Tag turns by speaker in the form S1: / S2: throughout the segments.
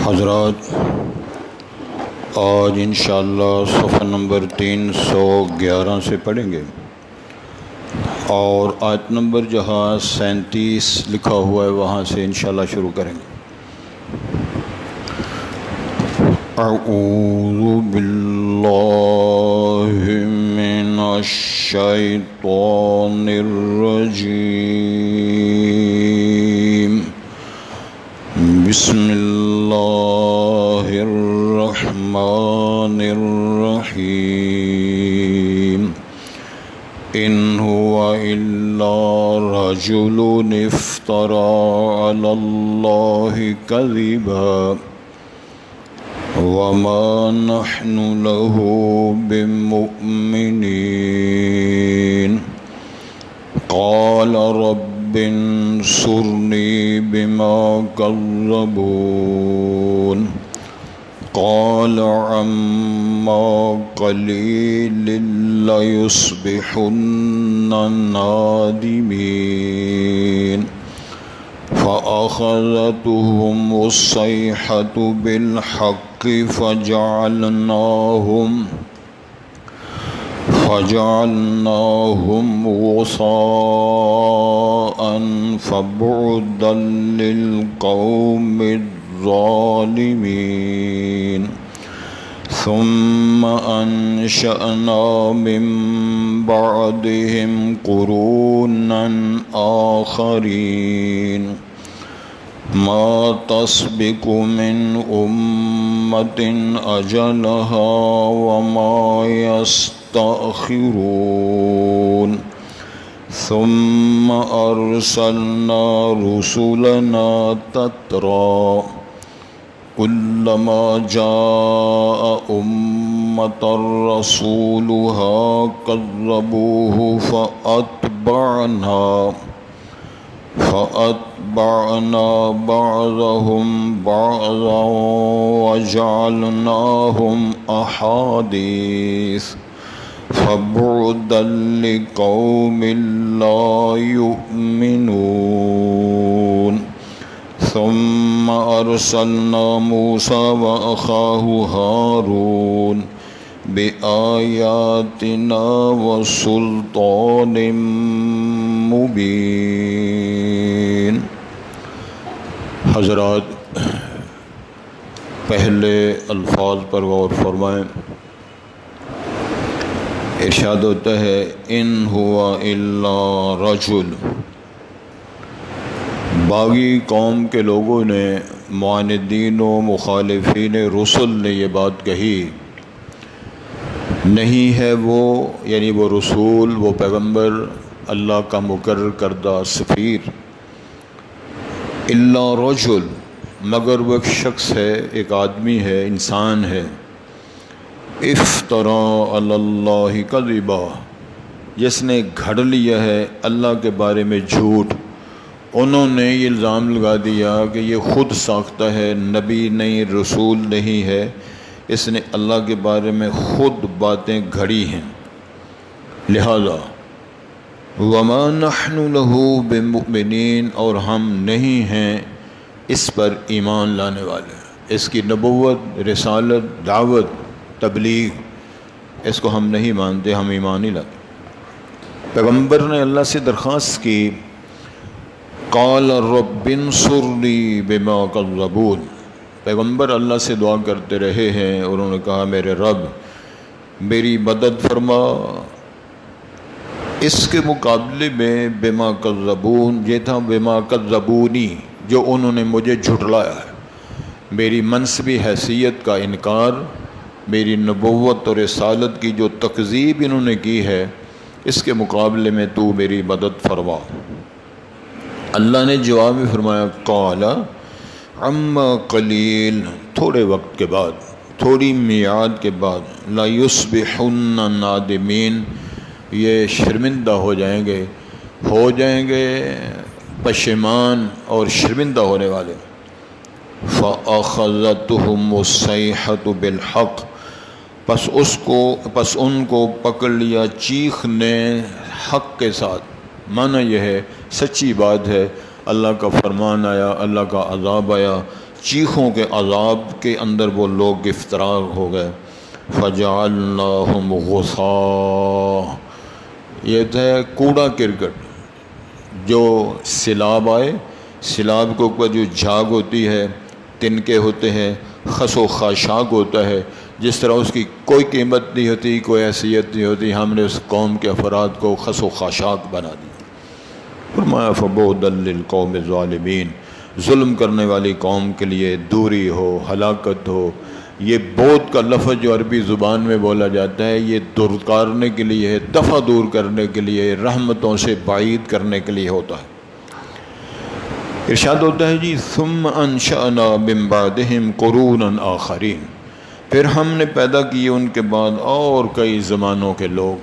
S1: حضرات، آج انشاءاللہ صفحہ نمبر 311 سے پڑھیں گے اور آیت نمبر جہاں 37 لکھا ہوا ہے وہاں سے انشاءاللہ شروع کریں گے۔ اعوذ باللہ من الشیطان الرجیم، بسم اللہ الرحمن الرحیم۔ ان هو الا رجل افترى على الله كذبا وما نحن له بمؤمنين قال رب انصرني بما كذبون قال عما قليل ليصبحن نادمين فأخذتهم الصيحة بالحق فجعلناهم غثاء فبعدا للقوم الظالمين ثم أنشأنا من بعدهم قرونا آخرين ما تسبق من أمة أجلها وما يستأخرون ثم أرسلنا رسلنا تترى كلما جاء أمة رسولها كذبوه فأتبعنا بعضهم بعضا وجعلناهم أحاديث فبعدا لقوم لا يؤمنون ثم أرسلنا موسى وأخاه هارون بآياتنا وسلطان مبين۔ حضرات، پہلے الفاظ پر غور فرمائیں۔ ارشاد ہوتا ہے ان ہوا الا رجل۔ باغی قوم کے لوگوں نے، معاندین و مخالفین رسل نے یہ بات کہی، نہیں ہے وہ، یعنی وہ رسول، وہ پیغمبر، اللہ کا مقرر کردہ سفیر، الا رجل، مگر وہ ایک شخص ہے، ایک آدمی ہے، انسان ہے، افترا علی اللہ کذبا، جس نے گھڑ لیا ہے اللہ کے بارے میں جھوٹ۔ انہوں نے یہ الزام لگا دیا کہ یہ خود ساختہ ہے، نبی نہیں، رسول نہیں ہے، اس نے اللہ کے بارے میں خود باتیں گھڑی ہیں، لہذا وما نحن له بمؤمنین، اور ہم نہیں ہیں اس پر ایمان لانے والے۔ اس کی نبوت، رسالت، دعوت، تبلیغ، اس کو ہم نہیں مانتے، ہم ایمان نہیں لاتے۔ پیغمبر نے اللہ سے درخواست کی، قال رب انصرنی بما کذبون، پیغمبر اللہ سے دعا کرتے رہے ہیں اور انہوں نے کہا میرے رب میری مدد فرما۔ اس کے مقابلے میں بما کذبون یہ تھا بما کذبونی، جو انہوں نے مجھے جھٹلایا ہے، میری منصبی حیثیت کا انکار، میری نبوت اور رسالت کی جو تکذیب انہوں نے کی ہے، اس کے مقابلے میں تو میری مدد فرما۔ اللہ نے جواب میں فرمایا قال عما قلیل، تھوڑے وقت کے بعد، تھوڑی میعاد کے بعد، لا یصبحن نادمین، یہ شرمندہ ہو جائیں گے پشیمان اور شرمندہ ہونے والے۔ فأخذتهم الصیحة بالحق، پس ان کو پکڑ لیا چیخ نے حق کے ساتھ، معنی یہ ہے سچی بات ہے، اللہ کا فرمان آیا، اللہ کا عذاب آیا، چیخوں کے عذاب کے اندر وہ لوگ گرفتار ہو گئے. فجعلناہم غثاء، یہ تھا کوڑا کرکٹ. جو سیلاب آئے، سیلاب کے اوپر جو جھاگ ہوتی ہے، تنکے ہوتے ہیں، خس و خاشاک ہوتا ہے، جس طرح اس کی کوئی قیمت نہیں ہوتی، کوئی حیثیت نہیں ہوتی، ہم نے اس قوم کے افراد کو خس و خاشاک بنا دیا. فرمایا فبعدا للقوم الظالمین، ظلم کرنے والی قوم کے لیے دوری ہو، ہلاکت ہو. یہ بعد کا لفظ جو عربی زبان میں بولا جاتا ہے، یہ درکارنے کے لیے ہے، دفع دور کرنے کے لیے، رحمتوں سے بعید کرنے کے لیے ہوتا ہے. ارشاد ہوتا ہے جی ثم انشأنا من بعدہم قرونا آخرین، پھر ہم نے پیدا کیے ان کے بعد اور کئی زمانوں کے لوگ.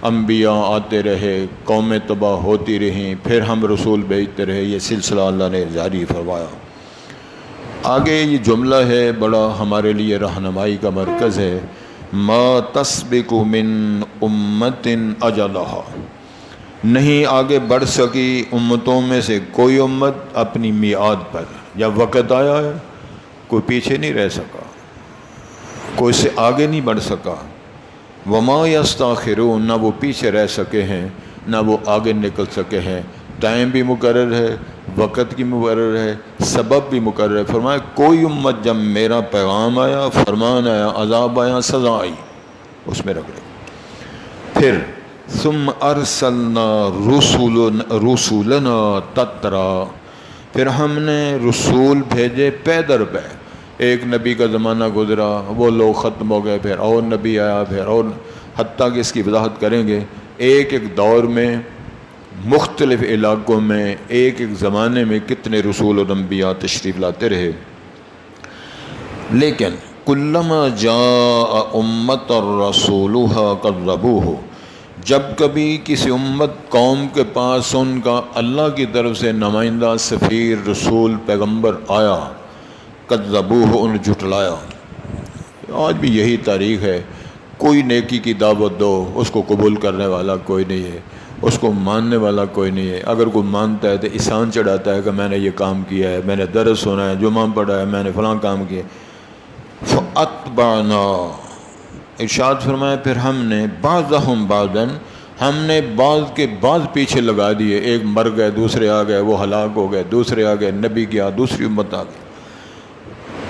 S1: انبیاء آتے رہے، قومیں تباہ ہوتی رہیں، پھر ہم رسول بھیجتے رہے. یہ سلسلہ اللہ نے جاری فرمایا. آگے یہ جملہ ہے بڑا ہمارے لیے رہنمائی کا مرکز ہے. ما تسبق من امت اجلہا، نہیں آگے بڑھ سکی امتوں میں سے کوئی امت اپنی میعاد پر. جب وقت آیا ہے کوئی پیچھے نہیں رہ سکا، کوئی سے آگے نہیں بڑھ سکا. وما یستاخرون، نہ وہ پیچھے رہ سکے ہیں نہ وہ آگے نکل سکے ہیں. ٹائم بھی مقرر ہے، وقت کی مقرر ہے، سبب بھی مقرر ہے. فرمایا کوئی امت جب میرا پیغام آیا، فرمان آیا، عذاب آیا، سزا آئی، اس میں رگڑے. پھر ثم ارسلنا رسولنا تترا، پھر ہم نے رسول بھیجے پے در پے. ایک نبی کا زمانہ گزرا، وہ لوگ ختم ہو گئے، پھر اور نبی آیا، پھر اور، حتیٰ کہ اس کی وضاحت کریں گے ایک ایک دور میں مختلف علاقوں میں ایک ایک زمانے میں کتنے رسول و انبیاء تشریف لاتے رہے. لیکن کلما جاء امت رسولها کذبوہ، جب کبھی کسی امت قوم کے پاس ان کا اللہ کی طرف سے نمائندہ، سفیر، رسول، پیغمبر آیا، کذبوہ، انہیں جھٹلایا. آج بھی یہی تاریخ ہے. کوئی نیکی کی دعوت دو، اس کو قبول کرنے والا کوئی نہیں ہے، اس کو ماننے والا کوئی نہیں ہے. اگر کوئی مانتا ہے تو احسان چڑھاتا ہے کہ میں نے یہ کام کیا ہے، میں نے درس سنا ہے، جمعہ پڑھا ہے، میں نے فلاں کام کیا. فَأَتْبَعْنَا، ارشاد فرمایا پھر ہم نے بعضهم بعضاً، ہم نے بعض کے بعض پیچھے لگا دیے. ایک مر گئے، دوسرے آ گئے، وہ ہلاک ہو گئے، دوسرے آ گئے، نبی گیا، دوسری امت آ گئی.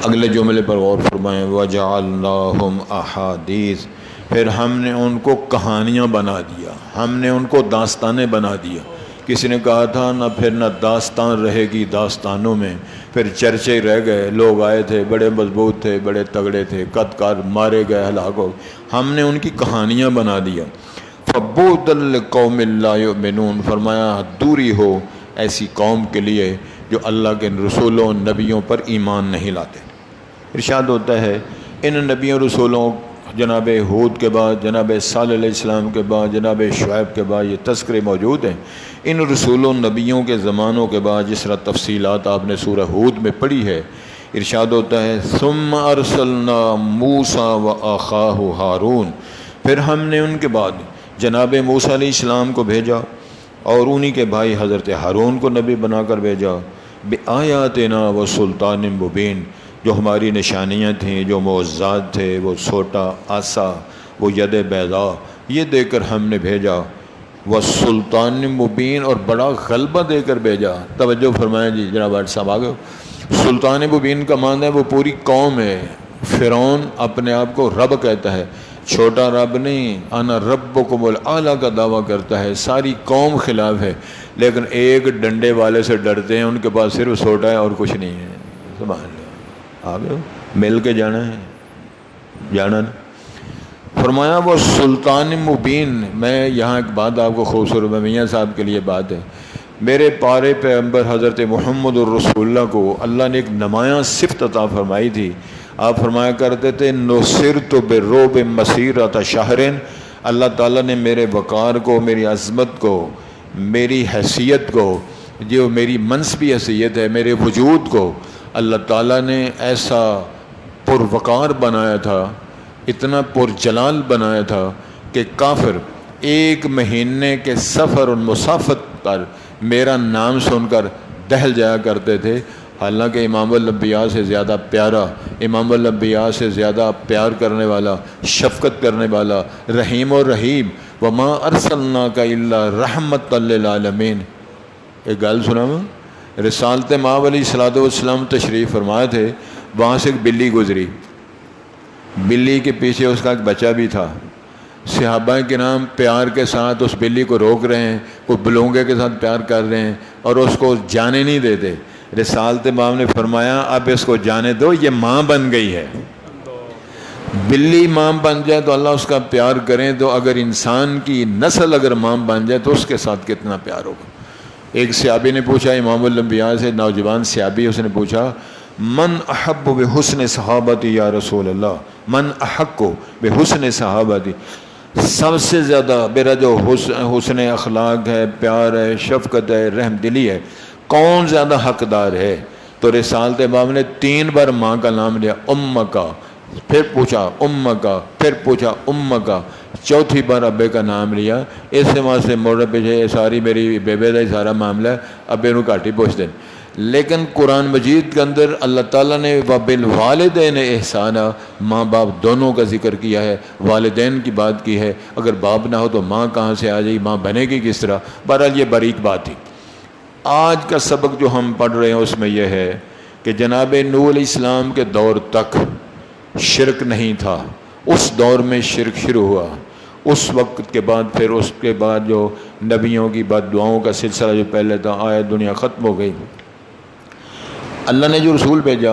S1: اگلے جملے پر غور فرمائیں وَجَعَلْنَاهُمْ أَحَادِيث، پھر ہم نے ان کو کہانیاں بنا دیا، ہم نے ان کو داستانیں بنا دیا. کسی نے کہا تھا نہ پھر نہ داستان رہے گی داستانوں میں، پھر چرچے رہ گئے. لوگ آئے تھے، بڑے مضبوط تھے، بڑے تگڑے تھے، قد کار مارے گئے، ہلاک ہو گئے. ہم نے ان کی کہانیاں بنا دیا. فَبُعْدًا لِقَوْمٍ لَا يُؤْمِنُونَ، فرمایا دوری ہو ایسی قوم کے لیے جو اللہ کے رسولوں نبیوں پر ایمان نہیں لاتے. ارشاد ہوتا ہے ان نبیوں رسولوں، جناب ہود کے بعد، جناب صالح علیہ السلام کے بعد، جناب شعیب کے بعد یہ تذکرے موجود ہیں. ان رسولوں نبیوں کے زمانوں کے بعد جس طرح تفصیلات آپ نے سورہ ہود میں پڑھی ہے، ارشاد ہوتا ہے ثم ارسلنا موسیٰ واخاہ ہارون، پھر ہم نے ان کے بعد جناب موسیٰ علیہ السلام کو بھیجا اور انہی کے بھائی حضرت ہارون کو نبی بنا کر بھیجا. بآیاتنا وسلطان مبین، جو ہماری نشانیاں تھیں، جو معجزات تھے، وہ سوٹا، آسا، وہ ید بیضاء، یہ دے کر ہم نے بھیجا. وسلطان مبین، اور بڑا غلبہ دے کر بھیجا. توجہ فرمائیں جی، جناب صاحب آگے. سلطان مبین کا معنی ہے وہ پوری قوم ہے. فرعون اپنے آپ کو رب کہتا ہے، چھوٹا رب نہیں، انا ربکم الاعلیٰ کا دعویٰ کرتا ہے. ساری قوم خلاف ہے، لیکن ایک ڈنڈے والے سے ڈرتے ہیں، ان کے پاس صرف سوٹا ہے اور کچھ نہیں ہے. سبحان اللہ. آگے مل کے جانا ہے، جانا نا. فرمایا وہ سلطان مبین. میں یہاں ایک بات آپ کو خوبصورت، میاں صاحب کے لیے بات ہے. میرے پارے پیغمبر حضرت محمد الرسول اللہ کو اللہ نے ایک نمایاں صفت عطا فرمائی تھی. آپ فرمایا کرتے تھے نصرت بالرعب مسیرۃ شہر، اللہ تعالیٰ نے میرے وقار کو، میری عظمت کو، میری حیثیت کو، جو میری منصبی حیثیت ہے، میرے وجود کو اللہ تعالیٰ نے ایسا پروقار بنایا تھا، اتنا پرجلال بنایا تھا کہ کافر ایک مہینے کے سفر اور مسافت پر میرا نام سن کر دہل جایا کرتے تھے. حالانکہ امام الانبیاء سے زیادہ پیارا، امام الانبیاء سے زیادہ پیار کرنے والا، شفقت کرنے والا، رحیم و رحیم، وما ارسلناک الا رحمۃ للعالمین۔ ایک گل سنا میں، رسالت مآب علیہ الصلوۃ والسلام تشریف فرمائے تھے، وہاں سے ایک بلی گزری، بلی کے پیچھے اس کا ایک بچہ بھی تھا۔ صحابہ کرام پیار کے ساتھ اس بلی کو روک رہے ہیں، کوئی بلونگے کے ساتھ پیار کر رہے ہیں اور اس کو جانے نہیں دیتے۔ رسالت مآب نے فرمایا اب اس کو جانے دو، یہ ماں بن گئی ہے۔ بلی ماں بن جائے تو اللہ اس کا پیار کریں، تو اگر انسان کی نسل اگر ماں بن جائے تو اس کے ساتھ کتنا پیار ہوگا۔ ایک صحابی نے پوچھا امام الانبیاء سے، نوجوان صحابی، اس نے پوچھا من احب بحسن صحابتی یا رسول اللہ، من احق بحسن صحابتی، سب سے زیادہ میرا جو حسن اخلاق ہے، پیار ہے، شفقت ہے، رحم دلی ہے، کون زیادہ حقدار ہے؟ تو رسالت مآب نے 3 بار ماں کا نام لیا، کا، پھر پوچھا کا، پھر پوچھا کا، چوتھی بار ابے کا نام لیا۔ اس سے وہاں سے موڑ پیچھے ساری میری بیبے کا سارا معاملہ ہے، ابے نو گھٹ ہی پوچھتے ہیں۔ لیکن قرآن مجید کے اندر اللہ تعالیٰ نے وبالوالدین احسانا، ماں باپ دونوں کا ذکر کیا ہے، والدین کی بات کی ہے۔ اگر باپ نہ ہو تو ماں کہاں سے آ جائے، ماں بنے گی کس طرح؟ بہرحال یہ باریک بات تھی۔ آج کا سبق جو ہم پڑھ رہے ہیں اس میں یہ ہے کہ جناب نوح علیہ السلام کے دور تک شرک نہیں تھا، اس دور میں شرک شروع ہوا۔ اس وقت کے بعد پھر اس کے بعد جو نبیوں کی بد دعاؤں کا سلسلہ جو پہلے تھا آیا، دنیا ختم ہو گئی۔ اللہ نے جو رسول بھیجا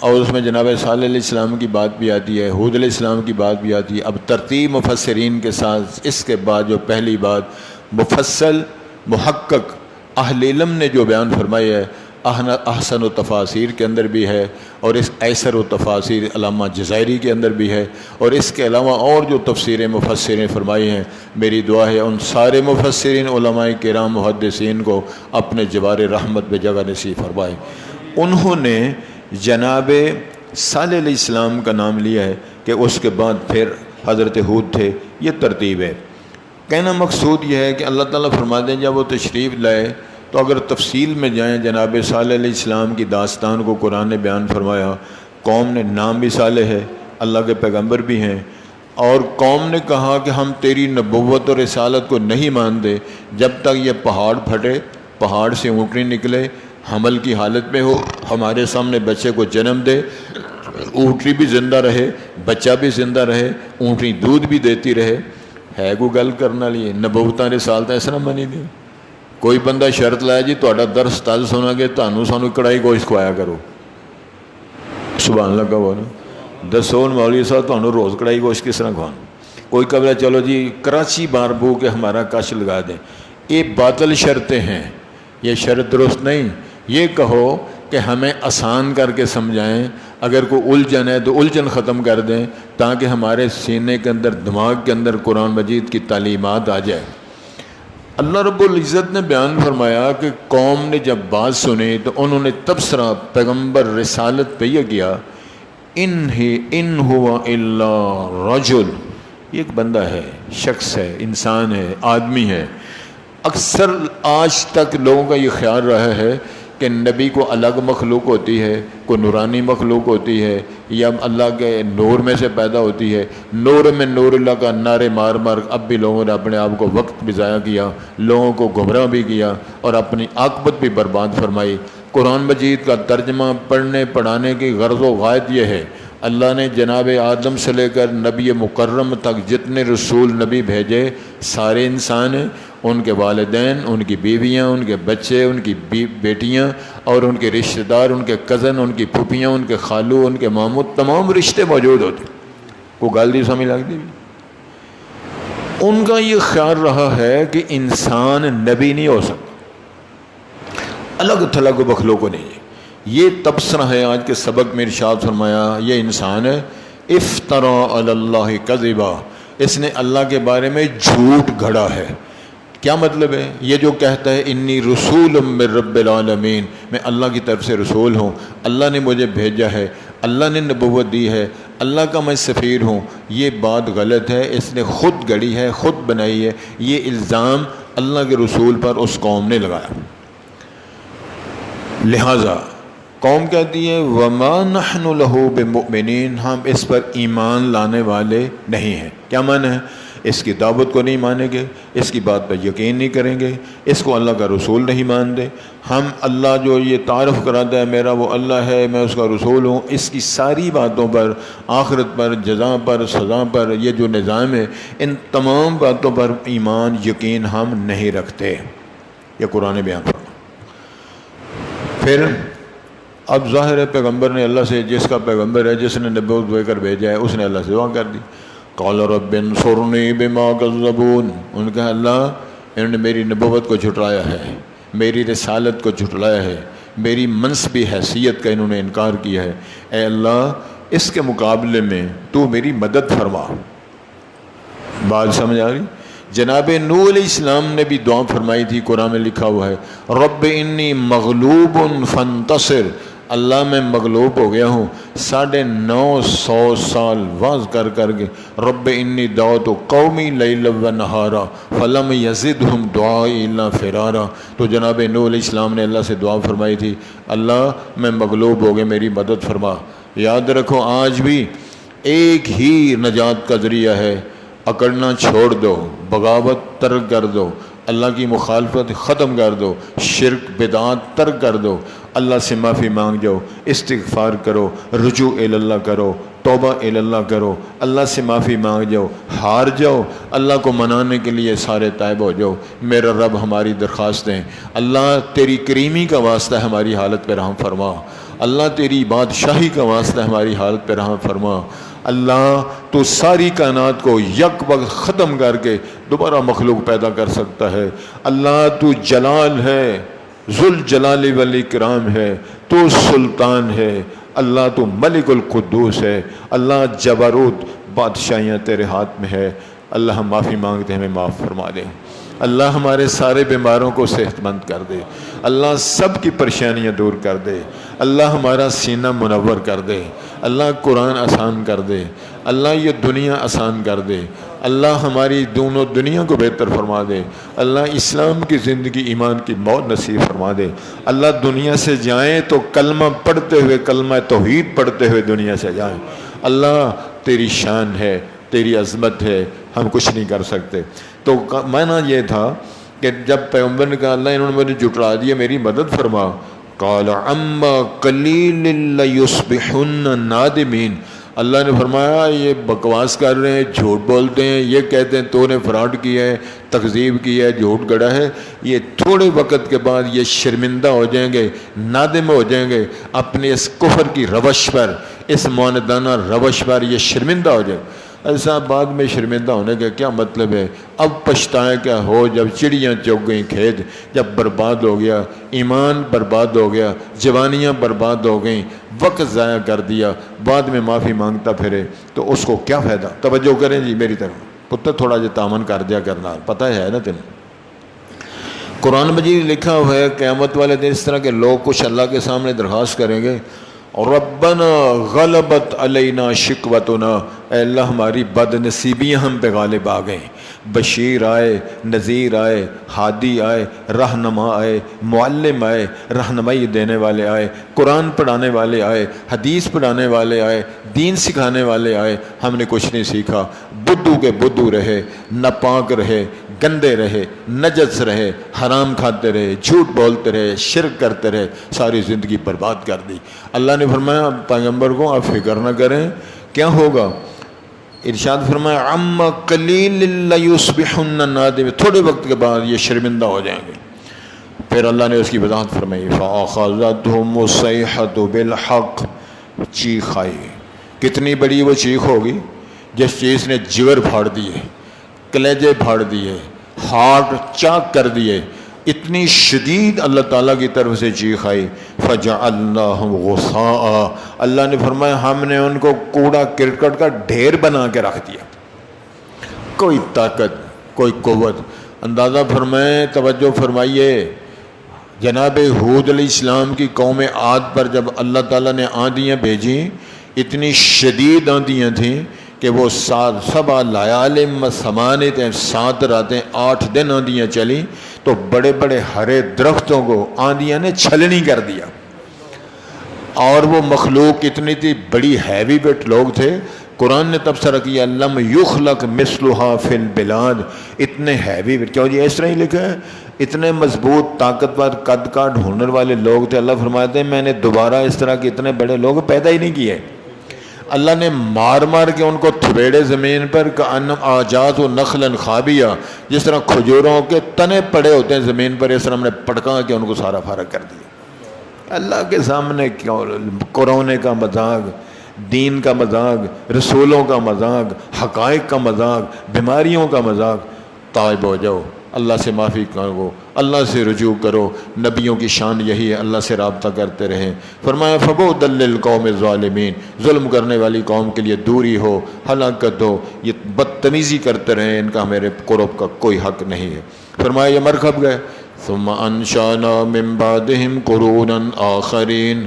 S1: اور اس میں جناب صالح علیہ السلام کی بات بھی آتی ہے، ہود علیہ السلام کی بات بھی آتی ہے۔ اب ترتیب مفسرین کے ساتھ اس کے بعد جو پہلی بات مفصل محقق اہل علم نے جو بیان فرمائی ہے، احسن و تفاسیر کے اندر بھی ہے، اور اس ایسر و تفاسیر علامہ جزائری کے اندر بھی ہے، اور اس کے علاوہ اور جو تفسیریں مفسرین فرمائی ہیں، میری دعا ہے ان سارے مفسرین علماء کرام محدثین کو اپنے جوار رحمت پہ جگہ نصیب فرمائے۔ انہوں نے جناب صالح علیہ السلام کا نام لیا ہے کہ اس کے بعد پھر حضرت ہود تھے۔ یہ ترتیب ہے۔ کہنا مقصود یہ ہے کہ اللہ تعالیٰ فرماتے ہیں جب وہ تشریف لائے تو اگر تفصیل میں جائیں، جناب صالح علیہ السلام کی داستان کو قرآن نے بیان فرمایا۔ قوم نے نام بھی صالح ہے، اللہ کے پیغمبر بھی ہیں، اور قوم نے کہا کہ ہم تیری نبوت اور رسالت کو نہیں مانتے جب تک یہ پہاڑ پھٹے، پہاڑ سے اونٹنی نکلے، حمل کی حالت میں ہو، ہمارے سامنے بچے کو جنم دے، اونٹنی بھی زندہ رہے، بچہ بھی زندہ رہے، اونٹنی دودھ بھی دیتی رہے۔ ہے کوئی گل کرنا لیے نبوتاں رسالتاں اس طرح منی دی؟ کوئی بندہ شرط لایا جی تہاڈا درس تل سنا گے تانوں سانوں کڑائی گوشت کھوایا کرو، سبحان اللہ کہو نا، دسو مولوی صاحب تانوں روز کڑائی گوشت کس طرح کھوانا؟ کوئی کہے چلو جی کراچی باربو کے ہمارا کش لگا دیں، یہ باطل شرطیں ہیں، یہ شرط درست نہیں۔ یہ کہو کہ ہمیں آسان کر کے سمجھائیں، اگر کوئی الجھن ہے تو الجھن ختم کر دیں تاکہ ہمارے سینے کے اندر، دماغ کے اندر قرآن مجید کی تعلیمات آ جائے۔ اللہ رب العزت نے بیان فرمایا کہ قوم نے جب بات سنی تو انہوں نے تبصرہ پیغمبر رسالت پہ یہ کیا، ان ہوا الا رجل، یہ ایک بندہ ہے، شخص ہے، انسان ہے، آدمی ہے۔ اکثر آج تک لوگوں کا یہ خیال رہا ہے کہ نبی کو الگ مخلوق ہوتی ہے، کوئی نورانی مخلوق ہوتی ہے، یا اللہ کے نور میں سے پیدا ہوتی ہے۔ نور میں نور اللہ کا نعرے مار مار اب بھی لوگوں نے اپنے آپ کو وقت بھی ضائع کیا، لوگوں کو گمراہ بھی کیا اور اپنی عاقبت بھی برباد فرمائی۔ قرآن مجید کا ترجمہ پڑھنے پڑھانے کی غرض و غایت یہ ہے، اللہ نے جناب آدم سے لے کر نبی مکرم تک جتنے رسول نبی بھیجے سارے انسان ہیں، ان کے والدین، ان کی بیویاں، ان کے بچے، ان کی بیٹیاں اور ان کے رشتہ دار، ان کے کزن، ان کی پھوپھیاں، ان کے خالو، ان کے ماموں، تمام رشتے موجود ہوتے۔ کوئی گل نہیں سمجھ لگتی؟ ان کا یہ خیال رہا ہے کہ انسان نبی نہیں ہو سکتا، الگ تھلگ مخلوق کو نہیں ہے۔ یہ تبصرہ ہے آج کے سبق میں ارشاد فرمایا، یہ انسان ہے افترا علی اللہ کذبا، اس نے اللہ کے بارے میں جھوٹ گھڑا ہے۔ کیا مطلب ہے؟ یہ جو کہتا ہے انی رسول من رب العالمین، میں اللہ کی طرف سے رسول ہوں، اللہ نے مجھے بھیجا ہے، اللہ نے نبوت دی ہے، اللہ کا میں سفیر ہوں، یہ بات غلط ہے، اس نے خود گڑھی ہے، خود بنائی ہے۔ یہ الزام اللہ کے رسول پر اس قوم نے لگایا۔ لہٰذا قوم کہتی ہے وما نحن له بمؤمنین، ہم اس پر ایمان لانے والے نہیں ہیں۔ کیا معنی ہے؟ اس کی دعوت کو نہیں مانیں گے، اس کی بات پر یقین نہیں کریں گے، اس کو اللہ کا رسول نہیں مانتے۔ ہم اللہ جو یہ تعارف کراتا ہے میرا وہ اللہ ہے، میں اس کا رسول ہوں، اس کی ساری باتوں پر، آخرت پر، جزا پر، سزا پر، یہ جو نظام ہے ان تمام باتوں پر ایمان یقین ہم نہیں رکھتے۔ یہ قرآن بیان فرما۔ پھر اب ظاہر ہے پیغمبر نے اللہ سے، جس کا پیغمبر ہے، جس نے نبوت دے کر بھیجا ہے، اس نے اللہ سے دعا کر دی۔ قال رب انصرنی بما کذبون، ان کا اللہ انہوں نے میری نبوت کو جھٹلایا ہے، میری رسالت کو جھٹلایا ہے، میری منصبی حیثیت کا انہوں نے انکار کیا ہے، اے اللہ اس کے مقابلے میں تو میری مدد فرما۔ بات سمجھ آ رہی؟ جناب نوح علیہ السلام نے بھی دعا فرمائی تھی، قرآن میں لکھا ہوا ہے رب انی مغلوب فانتصر، اللہ میں مغلوب ہو گیا ہوں، 950 سال واز کر کے رب انی دعوت قومی لیلا و نہارا فلم یزدہم دعائی الا فرارا۔ تو جناب نوح علیہ السلام نے اللہ سے دعا فرمائی تھی اللہ میں مغلوب ہو گیا، میری مدد فرما۔ یاد رکھو آج بھی ایک ہی نجات کا ذریعہ ہے، اکڑنا چھوڑ دو، بغاوت ترک کر دو، اللہ کی مخالفت ختم کر دو، شرک بدعات ترک کر دو، اللہ سے معافی مانگ جاؤ، استغفار کرو، رجوع اللہ کرو، توبہ اللہ کرو، اللہ سے معافی مانگ جاؤ، ہار جاؤ، اللہ کو منانے کے لیے سارے طائب ہو جاؤ۔ میرا رب ہماری درخواستیں، اللہ تیری کریمی کا واسطہ ہماری حالت پہ رحم فرما، اللہ تیری بادشاہی کا واسطہ ہماری حالت پہ رحم فرما۔ اللہ تو ساری کائنات کو یک وقت ختم کر کے دوبارہ مخلوق پیدا کر سکتا ہے۔ اللہ تو جلال ہے، ذوالجلال والاکرام ہے، تو سلطان ہے، اللہ تو ملک القدوس ہے، اللہ جبروت بادشاہیاں تیرے ہاتھ میں ہے۔ اللہ ہم معافی مانگتے ہیں، ہمیں معاف فرما دے۔ اللہ ہمارے سارے بیماروں کو صحت مند کر دے، اللہ سب کی پریشانیاں دور کر دے، اللہ ہمارا سینہ منور کر دے، اللہ قرآن آسان کر دے، اللہ یہ دنیا آسان کر دے، اللہ ہماری دونوں دنیا کو بہتر فرما دے، اللہ اسلام کی زندگی ایمان کی موت نصیب فرما دے۔ اللہ دنیا سے جائیں تو کلمہ پڑھتے ہوئے، کلمہ توحید پڑھتے ہوئے دنیا سے جائیں۔ اللہ تیری شان ہے، تیری عظمت ہے، ہم کچھ نہیں کر سکتے۔ تو معنی یہ تھا کہ جب پیغمبر نے کہا اللہ انہوں نے مجھے جھٹلا دیا، میری مدد فرما، قال عما قلیل لیصبحن نادمین، اللہ نے فرمایا یہ بکواس کر رہے ہیں، جھوٹ بولتے ہیں، یہ کہتے ہیں تو نے فراڈ کیا ہے، تکذیب کیا ہے، جھوٹ گڑا ہے، یہ تھوڑے وقت کے بعد یہ شرمندہ ہو جائیں گے، نادم ہو جائیں گے اپنے اس کفر کی روش پر، اس معاندانہ روش پر یہ شرمندہ ہو جائیں۔ ایسا بعد میں شرمندہ ہونے کا کیا مطلب ہے؟ اب پچھتائیں کیا ہو جب چڑیاں چگ گئیں کھیت، جب برباد ہو گیا، ایمان برباد ہو گیا، جوانیاں برباد ہو گئیں، وقت ضائع کر دیا، بعد میں معافی مانگتا پھرے تو اس کو کیا فائدہ؟ توجہ کریں جی میری طرف، پتر تھوڑا جا تعاون کر دیا کرنا، پتہ ہے نا تمہیں۔ قرآن مجید لکھا ہوا ہے قیامت والے دن اس طرح کے لوگ کچھ اللہ کے سامنے درخواست کریں گے، ربنا غلبت علینا شقوتنا، اے اللہ ہماری بد نصیبیاں ہم پہ غالب آ گئیں، بشیر آئے، نذیر آئے، ہادی آئے، رہنما آئے، معلم آئے، رہنمائی دینے والے آئے، قرآن پڑھانے والے آئے، حدیث پڑھانے والے آئے، دین سکھانے والے آئے، ہم نے کچھ نہیں سیکھا، بدھو کے بدھو رہے، ناپاک رہے، گندے رہے، نجس رہے، حرام کھاتے رہے، جھوٹ بولتے رہے، شرک کرتے رہے، ساری زندگی برباد کر دی۔ اللہ نے فرمایا پیغمبر کو آپ فکر نہ کریں، کیا ہوگا؟ ارشاد فرمایا عما قلیل لیصبحن نادم، تھوڑے وقت کے بعد یہ شرمندہ ہو جائیں گے۔ پھر اللہ نے اس کی وضاحت فرمائی فاخذتهم الصیحة بالحق، چیخ آئی، کتنی بڑی وہ چیخ ہوگی جس چیز نے جگر پھاڑ دیے، کلیجے پھاڑ دیے، ہارٹ چاک کر دیے، اتنی شدید اللہ تعالیٰ کی طرف سے چیخ آئی، فجعلناہم غثاء، اللہ نے فرمایا ہم نے ان کو کوڑا کرکٹ کا ڈھیر بنا کے رکھ دیا، کوئی طاقت کوئی قوت۔ اندازہ فرمائیں، توجہ فرمائیے، جناب ہود علیہ السلام کی قوم عاد پر جب اللہ تعالیٰ نے آندیاں بھیجیں، اتنی شدید آندیاں تھیں کہ وہ 7 لیال ثمانیۃ 7 راتیں 8 دن آندیاں چلیں تو بڑے بڑے ہرے درختوں کو آندیاں نے چھلنی کر دیا۔ اور وہ مخلوق اتنی تھی، بڑی ہیوی ویٹ لوگ تھے. قرآن نے تبصرہ کیا لم یخلق مثلھا فی البلاد، اتنے ہیوی ویٹ. کیوں جی اس طرح ہی لکھا ہے؟ اتنے مضبوط طاقتور قد کاٹ ہنر والے لوگ تھے. اللہ فرماتے ہیں میں نے دوبارہ اس طرح کے اتنے بڑے لوگ پیدا ہی نہیں کیے. اللہ نے مار مار کے ان کو تھویڑے زمین پر کأنہم اعجاز نخل خاویہ، جس طرح کھجوروں کے تنے پڑے ہوتے ہیں زمین پر، اس طرح ہم نے پٹکا کے ان کو سارا فارغ کر دیا. اللہ کے سامنے کیوں کورونے کا مذاق، دین کا مذاق، رسولوں کا مذاق، حقائق کا مذاق، بیماریوں کا مذاق. تائب ہو جاؤ، اللہ سے معافی کرو، اللہ سے رجوع کرو. نبیوں کی شان یہی ہے، اللہ سے رابطہ کرتے رہیں. فرمایا فبعدا للقوم الظالمین، ظلم کرنے والی قوم کے لیے دوری ہو، ہلاکت ہو. یہ بدتمیزی کرتے رہیں، ان کا میرے قرب کا کوئی حق نہیں ہے. فرمایا یہ مرکب گئے. ثم انشانا من بعدہم قرونا آخرین،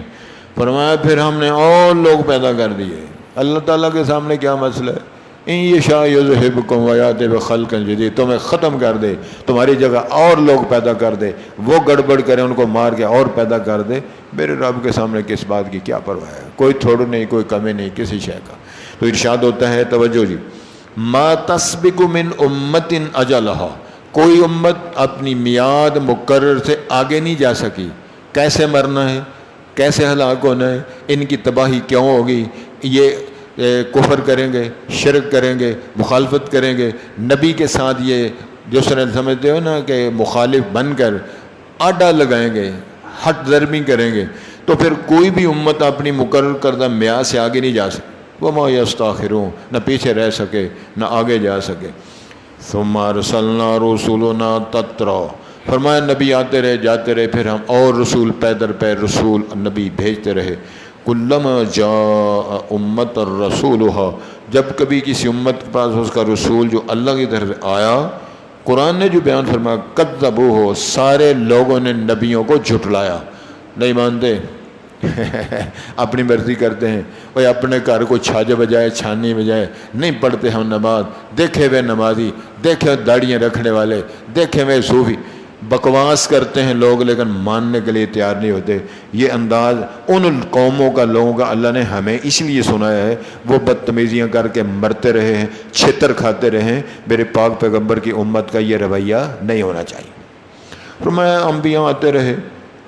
S1: فرمایا پھر ہم نے اور لوگ پیدا کر دیے. اللہ تعالیٰ کے سامنے کیا مسئلہ ہے؟ ان یشاء یذہبکم ویأتی بخلق جدید، تمہیں ختم کر دے، تمہاری جگہ اور لوگ پیدا کر دے، وہ گڑبڑ کریں ان کو مار کے اور پیدا کر دے. میرے رب کے سامنے کس بات کی کیا پرواہ ہے؟ کوئی تھوڑ نہیں، کوئی کمی نہیں کسی شے کا. تو ارشاد ہوتا ہے، توجہ جی، ما تسبق من امت اجلہا، کوئی امت اپنی میعاد مقرر سے آگے نہیں جا سکی. کیسے مرنا ہے، کیسے ہلاک ہونا ہے، ان کی تباہی کیوں ہوگی. یہ کفر کریں گے، شرک کریں گے، مخالفت کریں گے نبی کے ساتھ. یہ جو سمجھتے ہو نا کہ مخالف بن کر آڈا لگائیں گے، ہٹ ضربی کریں گے، تو پھر کوئی بھی امت اپنی مقرر کردہ میعاد سے آگے نہیں جا سکتی. وما یستاخرون، نہ پیچھے رہ سکے نہ آگے جا سکے. ثم ارسلنا رسولنا تترا، فرمایا نبی آتے رہے جاتے رہے، پھر ہم اور رسول پے در پے رسول نبی بھیجتے رہے. کلما جاء امت رسولھا، جب کبھی کسی امت کے پاس اس کا رسول جو اللہ کی طرف آیا، قرآن نے جو بیان فرمایا کذبوہ، سارے لوگوں نے نبیوں کو جھٹلایا. نہیں مانتے اپنی مرضی کرتے ہیں. وہ اپنے گھر کو چھاج بجائے چھانی بجائے، نہیں پڑھتے ہم نماز، دیکھے ہوئے نمازی، دیکھے ہوئے داڑیاں رکھنے والے، دیکھے ہوئے صوفی. بکواس کرتے ہیں لوگ لیکن ماننے کے لیے تیار نہیں ہوتے. یہ انداز ان قوموں کا لوگوں کا اللہ نے ہمیں اس لیے سنایا ہے، وہ بدتمیزیاں کر کے مرتے رہے ہیں، چھتر کھاتے رہے ہیں. میرے پاک پیغمبر کی امت کا یہ رویہ نہیں ہونا چاہیے. فرمایا انبیاء آتے رہے،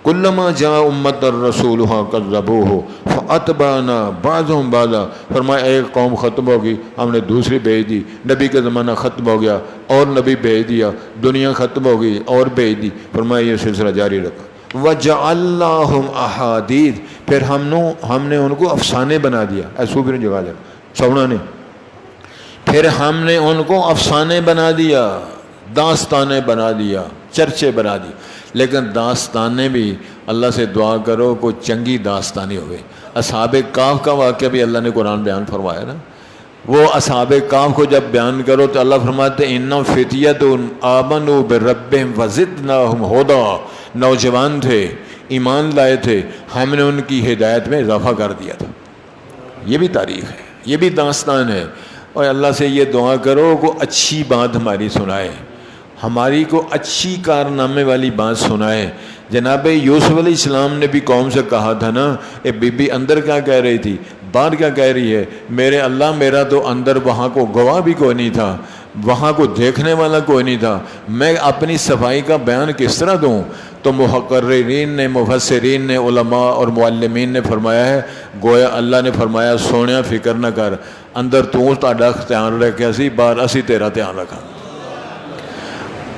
S1: کلما جاء امت رسولھا کذبوہ فاتبعنا بعضهم بعضا، فرمایا ایک قوم ختم ہوگی ہم نے دوسری بھیج دی. نبی کا زمانہ ختم ہو گیا اور نبی بھیج دیا، دنیا ختم ہو گئی اور بھیج دی. فرمایا یہ سلسلہ جاری رکھا. وجعلناہم احادیث، پھر ہم نے ان کو افسانے بنا دیا. ایسو بھی جگہ لے سونا نے، پھر ہم نے ان کو افسانے بنا دیا، داستانیں بنا دیا، چرچے بنا دی. لیکن داستانیں بھی اللہ سے دعا کرو کوئی چنگی داستانی ہوئے. اصحاب کہف کا واقعہ بھی اللہ نے قرآن بیان فرمایا نا. وہ اصحاب کہف کو جب بیان کرو تو اللہ فرماتے ہیں انہم فتیۃ آمنوا بربہم وزدناہم ہدی، نوجوان تھے، ایمان لائے تھے، ہم نے ان کی ہدایت میں اضافہ کر دیا تھا. یہ بھی تاریخ ہے، یہ بھی داستان ہے. اور اللہ سے یہ دعا کرو کو اچھی بات ہماری سنائے، ہماری کو اچھی کارنامے والی بات سنائے. جناب یوسف علیہ السلام نے بھی قوم سے کہا تھا نا، اے بی بی اندر کیا کہہ رہی تھی، باہر کیا کہہ رہی ہے. میرے اللہ میرا تو اندر وہاں کو گواہ بھی کوئی نہیں تھا، وہاں کو دیکھنے والا کوئی نہیں تھا، میں اپنی صفائی کا بیان کس طرح دوں. تو محقرین نے، مفسرین نے، علماء اور معلمین نے فرمایا ہے گویا اللہ نے فرمایا سونیا فکر نہ کر، اندر تو تہاڈا دھیان رکھیا سی، باہر اسی تیرا دھیان رکھا.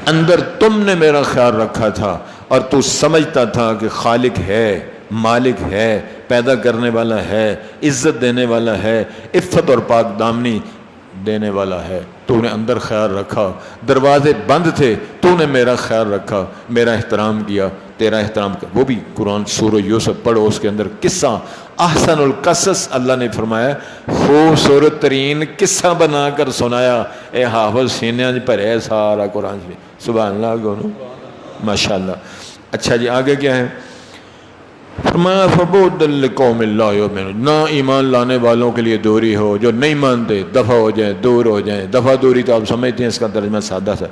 S1: اندر تم نے میرا خیال رکھا تھا اور تو سمجھتا تھا کہ خالق ہے، مالک ہے، پیدا کرنے والا ہے، عزت دینے والا ہے، عفت اور پاک دامنی دینے والا ہے. تو نے اندر خیال رکھا، دروازے بند تھے، تو نے میرا خیال رکھا، میرا احترام کیا، تیرا احترام کیا. وہ بھی قرآن سورہ یوسف پڑھو، اس کے اندر قصہ احسن القصص اللہ نے فرمایا خوبصورت ترین قصہ بنا کر سنایا. اے حافظ سینہ پر ہے سارا قرآن سے. سبحان اللہ گونو ماشاء اللہ. اچھا جی آگے کیا ہے؟ فرمایا فبعدا لقوم لا یؤمنون، نہ ایمان لانے والوں کے لیے دوری ہو، جو نہیں مانتے دفع ہو جائیں، دور ہو جائیں. دفع دوری تو آپ سمجھتے ہیں، اس کا ترجمہ سادہ سا.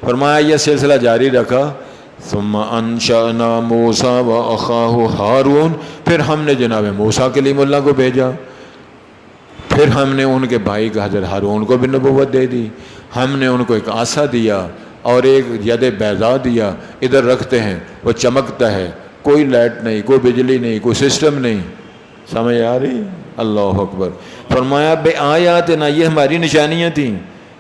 S1: فرمایا یہ سلسلہ جاری رکھا ثم انشأنا موسیٰ و اخاہ ہارون، پھر ہم نے جناب موسیٰ کلیم اللہ کو بھیجا، پھر ہم نے ان کے بھائی کا حضرت ہارون کو بھی نبوت دے دی، ہم نے ان کو ایک عصا دیا اور ایک ید بیضاء دیا، ادھر رکھتے ہیں وہ چمکتا ہے، کوئی لائٹ نہیں، کوئی بجلی نہیں، کوئی سسٹم نہیں، سمجھ آ رہی؟ اللہ اکبر۔ فرمایا بے آیاتنا، یہ ہماری نشانیاں تھیں،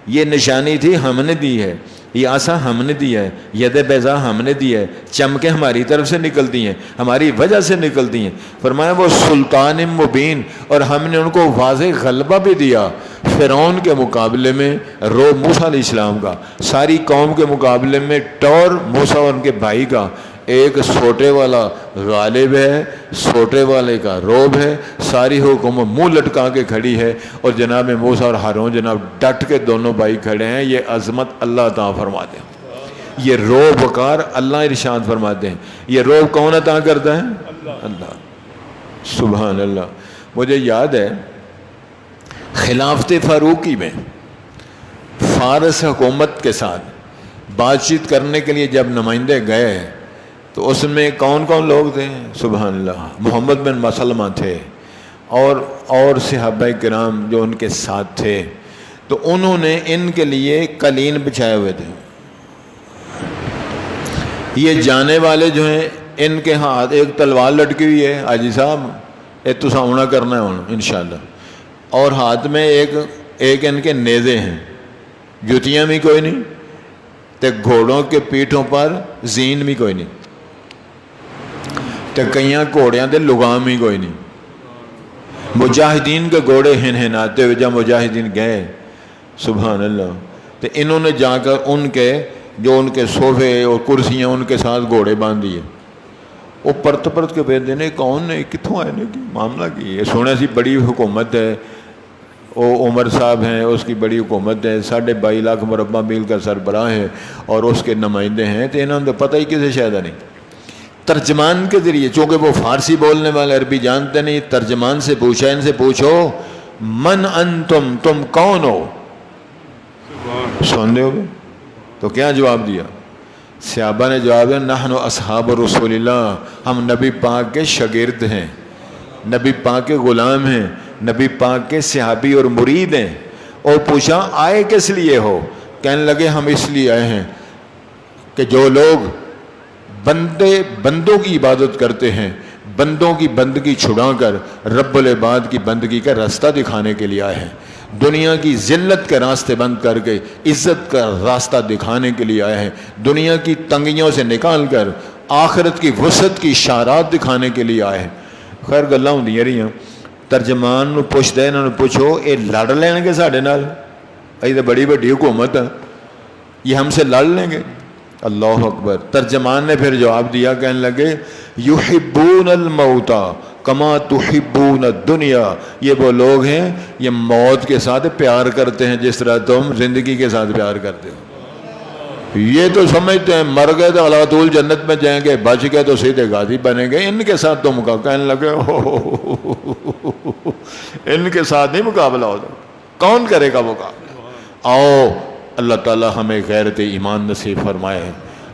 S1: یہ نشانی تھی ہم نے دی ہے، یہ عصا ہم نے دی ہے، ید بیضاء ہم نے دی ہے، چمکیں ہماری طرف سے نکلتی ہیں، ہماری وجہ سے نکلتی ہیں۔ فرمایا وہ سلطان مبین، اور ہم نے ان کو واضح غلبہ بھی دیا فرعون کے مقابلے میں، رو موسیٰ علیہ السلام کا، ساری قوم کے مقابلے میں ٹور موسیٰ اور ان کے بھائی کا، ایک سوٹے والا غالب ہے، سوٹے والے کا روب ہے، ساری حکومت منہ لٹکا کے کھڑی ہے، اور جناب موسیٰ اور ہارون جناب ڈٹ کے دونوں بھائی کھڑے ہیں۔ یہ عظمت اللہ عطا فرماتے ہیں، یہ روب وقار اللہ ارشاد فرماتے ہیں۔ یہ روب کون عطا کرتا ہے؟ اللہ۔ سبحان اللہ۔ مجھے یاد ہے خلافت فاروقی میں فارس حکومت کے ساتھ بات چیت کرنے کے لیے جب نمائندے گئے تو اس میں کون کون لوگ تھے؟ سبحان اللہ، محمد بن مسلمہ تھے اور صحابہ کرام جو ان کے ساتھ تھے، تو انہوں نے ان کے لیے قالین بچھائے ہوئے تھے۔ یہ جانے والے جو ہیں ان کے ہاتھ ایک تلوار لٹکی ہوئی ہے، حاجی صاحب یہ تو سامنا کرنا ہے انشاءاللہ، اور ہاتھ میں ایک ان کے نیزے ہیں، جوتیاں بھی کوئی نہیں، تے گھوڑوں کے پیٹھوں پر زین بھی کوئی نہیں، تے کئیاں گھوڑیاں دے لگام ہی کوئی نہیں۔ مجاہدین کے گھوڑے ہنہناتے ہوئے جب مجاہدین گئے، سبحان اللہ، تو انہوں نے جا کر ان کے صوفے اور کرسیاں ان کے ساتھ گھوڑے باندھ دیے۔ وہ پرت کے بیٹے نے کون نے کتوں آئے نے کی معاملہ کی، یہ سونے سی بڑی حکومت ہے، وہ عمر صاحب ہیں، اس کی بڑی حکومت ہے، 22.5 لاکھ مربع میل کا سربراہ ہے اور اس کے نمائندے ہیں، تو انہوں نے پتہ ہی کسے شاید نہیں۔ ترجمان کے ذریعے، چونکہ وہ فارسی بولنے والے عربی جانتے نہیں، ترجمان سے پوچھا، ان سے پوچھو من انتم، تم کون ہو؟ سن دے ہو گے تو کیا جواب دیا؟ صحابہ نے جواب دیا نحن اصحاب رسول اللہ، ہم نبی پاک کے شاگرد ہیں، نبی پاک کے غلام ہیں، نبی پاک کے صحابی اور مرید ہیں۔ اور پوچھا آئے کس لیے ہو؟ کہنے لگے ہم اس لیے آئے ہیں کہ جو لوگ بندوں کی عبادت کرتے ہیں، بندوں کی بندگی چھڑا کر رب العباد کی بندگی کا راستہ دکھانے کے لیے آئے ہیں، دنیا کی ذلت کے راستے بند کر کے عزت کا راستہ دکھانے کے لیے آئے ہیں، دنیا کی تنگیوں سے نکال کر آخرت کی وسعت کی اشارات دکھانے کے لیے آئے ہیں۔ خیر گلاں ہوندیاں رہیاں، ترجمان نو پوچھدا ہے، انہوں نے پوچھو اے لڑ لین گے ساڈے نال؟ ائی تے بڑی بڑی حکومت ہے، یہ ہم سے لڑ لیں گے؟ اللہ اکبر۔ ترجمان نے پھر جواب دیا، کہنے لگے یحبون الموت کما تحبون الدنیا، یہ وہ لوگ ہیں یہ موت کے ساتھ پیار کرتے ہیں جس طرح تم زندگی کے ساتھ پیار کرتے ہو۔ یہ تو سمجھتے ہیں مر گئے تو اللہ طول جنت میں جائیں گے، بچ گئے تو سیدھے غازی بنیں گے، ان کے ساتھ تم کا کہنے لگے ان کے ساتھ نہیں مقابلہ ہوتا، کون کرے گا مقابلہ؟ آؤ اللہ تعالی ہمیں غیرت ایمان نصیب فرمائے،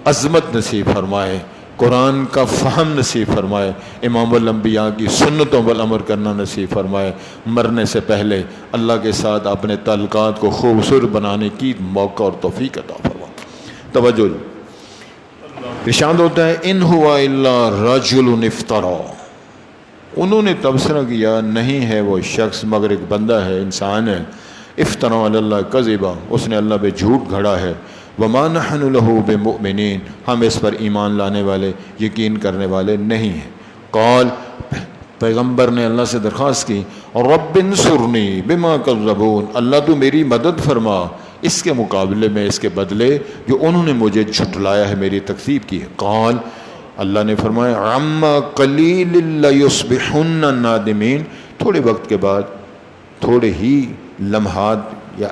S1: عظمت نصیب فرمائے، قرآن کا فہم نصیب فرمائے، امام الانبیاء کی سنتوں پر عمل کرنا نصیب فرمائے، مرنے سے پہلے اللہ کے ساتھ اپنے تعلقات کو خوبصورت بنانے کی موقع اور توفیق عطا فرمائے۔ توجہ، ارشاد ہوتا ہے ان ہوا الا رجل افترا، انہوں نے تبصرہ کیا نہیں ہے وہ شخص مگر ایک بندہ ہے، انسان ہے، افترا علی اللہ کذبا، اس نے اللہ پہ جھوٹ گھڑا ہے، وما نحن له بمؤمنین، ہم اس پر ایمان لانے والے یقین کرنے والے نہیں ہیں۔ قال، پیغمبر نے اللہ سے درخواست کی، رب انصرنی بما کذبون، اللہ تو میری مدد فرما اس کے مقابلے میں، اس کے بدلے جو انہوں نے مجھے جھٹلایا ہے، میری تکذیب کی ہے۔ قال، اللہ نے فرمایا عما قلیل لیصبحن نادمین، تھوڑے وقت کے بعد، تھوڑے ہی لمحات یا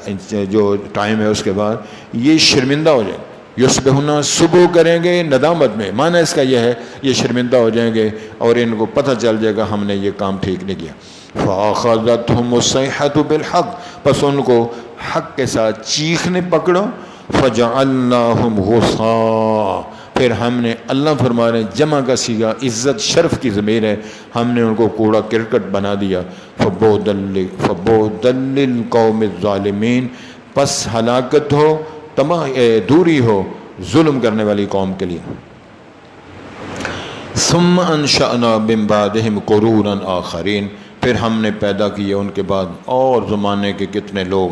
S1: جو ٹائم ہے اس کے بعد یہ شرمندہ ہو جائیں گے، یصبحون صبح کریں گے ندامت میں، معنی اس کا یہ ہے یہ شرمندہ ہو جائیں گے اور ان کو پتہ چل جائے گا ہم نے یہ کام ٹھیک نہیں کیا۔ فَأَخَذَتْهُمُ الصَّيْحَةُ بِالْحَقِّ، پس ان کو حق کے ساتھ چیخنے پکڑو، فَجَعَلْنَاهُمْ غُثَاءً، پھر ہم نے اللہ فرما رہے جمع کا سیگا عزت شرف کی ضمیر ہے، ہم نے ان کو کوڑا کرکٹ بنا دیا۔ فبودل للقوم الظالمین، پس ہلاکت ہو دوری ہو ظلم کرنے والی قوم کے لیے۔ ثم انشأنا من بعدہم قرونا آخرین، پھر ہم نے پیدا کیے ان کے بعد اور زمانے کے کتنے لوگ۔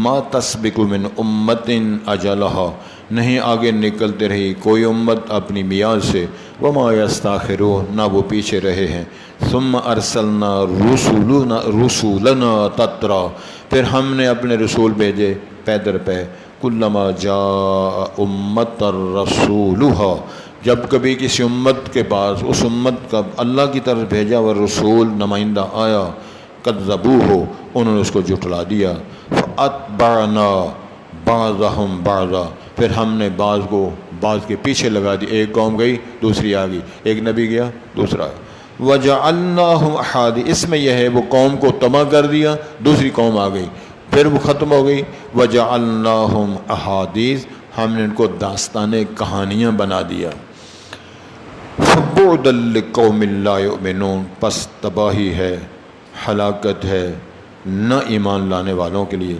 S1: ما تسبق من امت اجلہا، نہیں آگے نکلتے رہی کوئی امت اپنی میعاد سے، وما یستاخرون، نہ وہ پیچھے رہے ہیں۔ ثم ارسلنا رسولنا تترا، پھر ہم نے اپنے رسول بھیجے پے در پے۔ کلما جاء امت رسولہا، جب کبھی کسی امت کے پاس اس امت کا اللہ کی طرف بھیجا ہوا رسول نمائندہ آیا، کذبوہ، انہوں نے اس کو جھٹلا دیا۔ فاتبعنا بعضهم بعضا، پھر ہم نے بعض کو بعض کے پیچھے لگا دی، ایک قوم گئی دوسری آ گئی، ایک نبی گیا دوسرا۔ وجعلناہم احادیث، اس میں یہ ہے وہ قوم کو تباہ کر دیا، دوسری قوم آ گئی، پھر وہ ختم ہو گئی۔ وجعلناہم احادیث، ہم نے ان کو داستانیں کہانیاں بنا دیا۔ فبعدا لقوم لا یؤمنون، پس تباہی ہے، ہلاکت ہے نہ ایمان لانے والوں کے لیے۔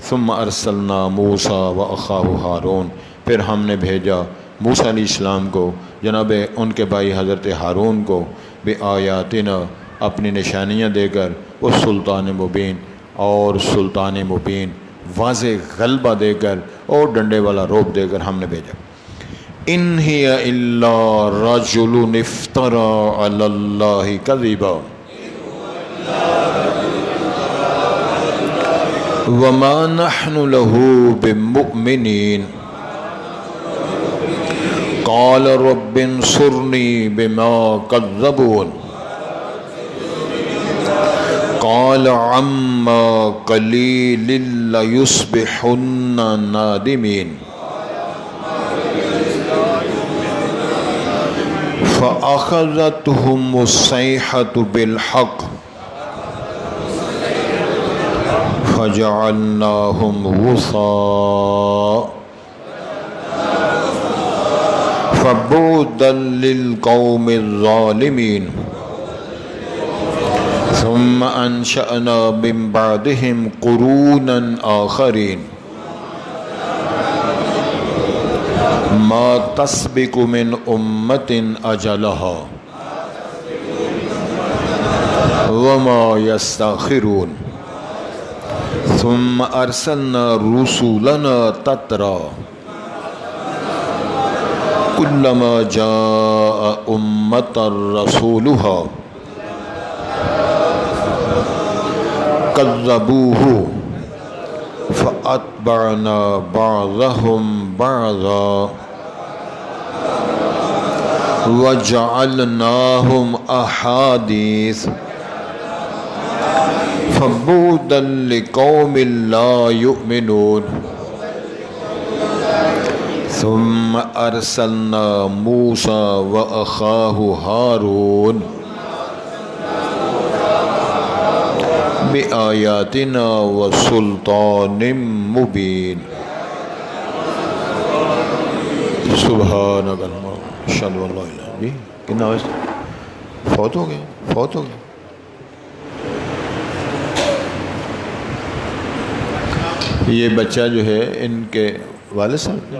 S1: ثم ارسلنا موسیٰ واخاہ ہارون، پھر ہم نے بھیجا موسیٰ علیہ السلام کو، جناب ان کے بھائی حضرت ہارون کو، بآیاتنا، اپنی نشانیاں دے کر، وہ سلطان مبین، اور سلطان مبین واضح غلبہ دے کر اور ڈنڈے والا روب دے کر ہم نے بھیجا۔ ان ہی الا رجل افترى علی اللہ کذبا وما نحن له بمؤمنین قال رب انصرنی بما کذبون قال عما قلیل لیصبحن نادمین فأخذتهم الصيحة بالحق فجعلناهم غثاء فبعدا للقوم الظالمين ثم أنشأنا من بعدهم قرونا آخرين ما تسبق من امت اجلها وما يستاخرون ثم ارسلنا رسولنا تترا كلما جاء امت رسولها كذبوه فاتبعنا بعضهم بعضا وجعلناهم احاديث فبعدا لقوم لا يؤمنون ثم ارسلنا موسى واخاه هارون بآیاتنا وسلطان مبین۔ سبحانک اللہم اشہد ان لا الہ الا انت۔ جی کتنا ویسے فوت ہو گئے یہ بچہ جو ہے ان کے والد صاحب